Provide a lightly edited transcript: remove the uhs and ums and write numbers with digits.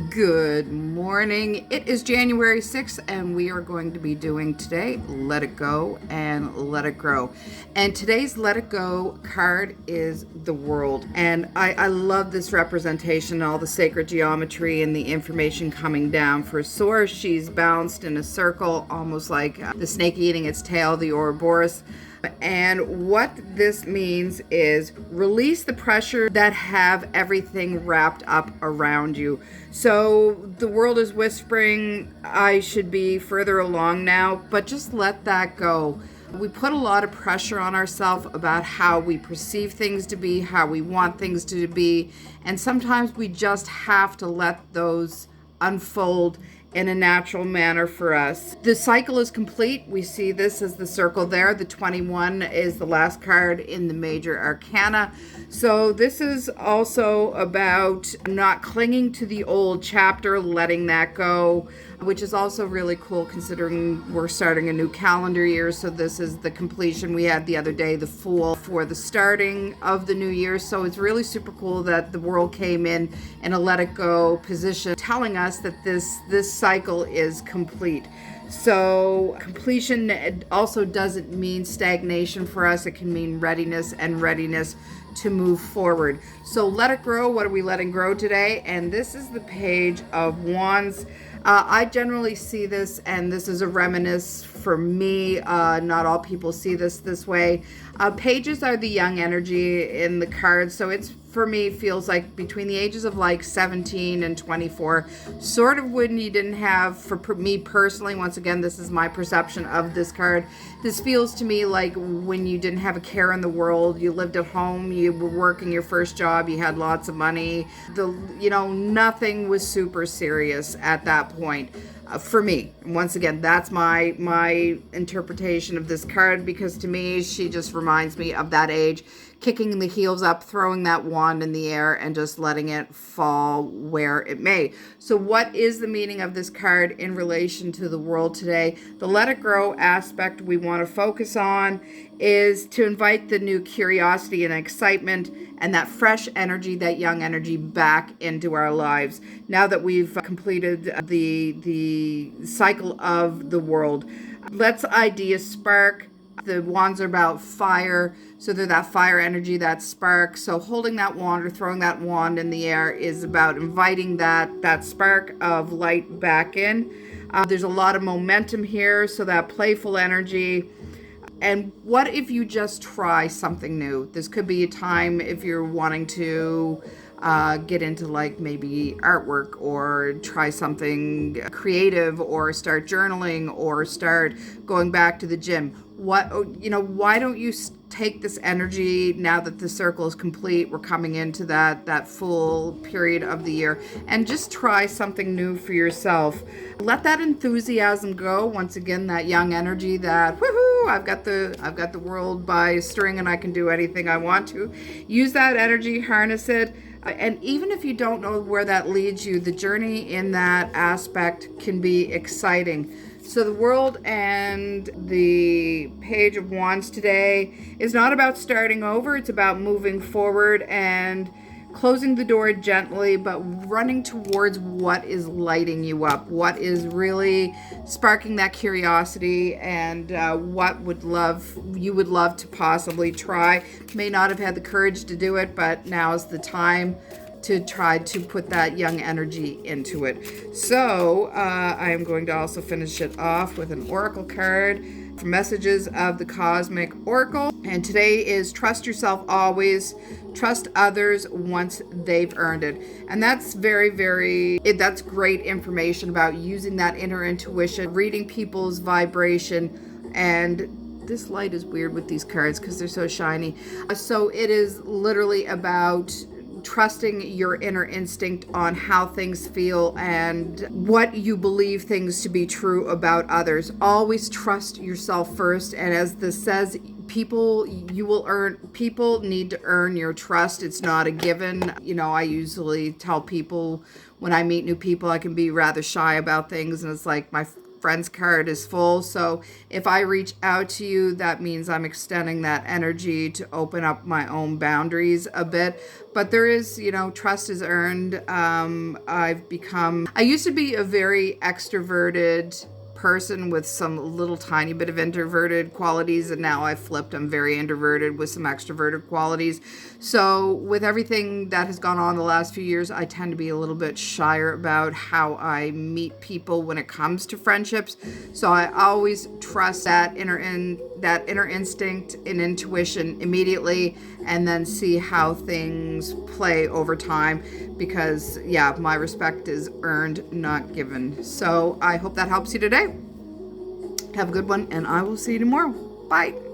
Good morning. It is January 6th, and we are going to be doing today Let It Go and Let It Grow. And today's Let It Go card is the world. And I love this representation, all the sacred geometry and the information coming down. For Source, she's balanced in a circle, almost like the snake eating its tail, the Ouroboros. And what this means is release the pressure that have everything wrapped up around you. So the world is whispering, I should be further along now, but just let that go. We put a lot of pressure on ourselves about how we perceive things to be, how we want things to be, and sometimes we just have to let those unfold in a natural manner for us. The cycle is complete. We see this as the circle there. The 21 is the last card in the major arcana. So this is also about not clinging to the old chapter, letting that go, which is also really cool considering we're starting a new calendar year. So this is the completion. We had the other day, the Fool, for the starting of the new year. So it's really super cool that the world came in a let it go position, telling us that this cycle is complete. So completion also doesn't mean stagnation for us. It can mean readiness and readiness to move forward. So let it grow. What are we letting grow today? And this is the Page of Wands. I generally see this, and this is a reminiscence for me. Not all people see this way. Pages are the young energy in the cards, so it's, for me, feels like between the ages of like 17 and 24, sort of when you didn't have, for me personally, once again, this is my perception of this card. This feels to me like when you didn't have a care in the world, you lived at home, you were working your first job, you had lots of money. Nothing was super serious at that point. For me, once again, that's my interpretation of this card, because to me, she just reminds me of that age, kicking the heels up, throwing that wand in the air, and just letting it fall where it may. So what is the meaning of this card in relation to the world today? The let it grow aspect we want to focus on is to invite the new curiosity and excitement and that fresh energy, that young energy, back into our lives now that we've completed the cycle of the world. Let's ideas spark. The wands are about fire, so they're that fire energy, that spark. So holding that wand or throwing that wand in the air is about inviting that spark of light back in. There's a lot of momentum here, so that playful energy. And what if you just try something new? This could be a time if you're wanting to get into like maybe artwork, or try something creative, or start journaling, or start going back to the gym. Why don't you take this energy now that the circle is complete? We're coming into that full period of the year, and just try something new for yourself. Let that enthusiasm go. Once again, that young energy, that woohoo, I've got the world by a string and I can do anything I want to. Use that energy, harness it. And even if you don't know where that leads you, the journey in that aspect can be exciting. So the world and the Page of Wands today is not about starting over. It's about moving forward and closing the door gently, but running towards what is lighting you up, what is really sparking that curiosity, and what you would love to possibly try. May not have had the courage to do it, but now is the time to try to put that young energy into it. So I am going to also finish it off with an oracle card for Messages of the Cosmic Oracle. And today is trust yourself always, trust others once they've earned it. And that's that's great information about using that inner intuition, reading people's vibration. And this light is weird with these cards because they're so shiny. So it is literally about trusting your inner instinct on how things feel and what you believe things to be true about others. Always trust yourself first. And as this says, people need to earn your trust. It's not a given. I usually tell people when I meet new people, I can be rather shy about things, and it's like my friends card is full. So if I reach out to you, that means I'm extending that energy to open up my own boundaries a bit. But there is, trust is earned. I used to be a very extroverted person with some little tiny bit of introverted qualities, and now I've flipped. I'm very introverted with some extroverted qualities. So with everything that has gone on the last few years, I tend to be a little bit shyer about how I meet people when it comes to friendships. So I always trust that inner instinct and intuition immediately, and then see how things play over time, because my respect is earned, not given. So I hope that helps you today. Have a good one, and I will see you tomorrow. Bye.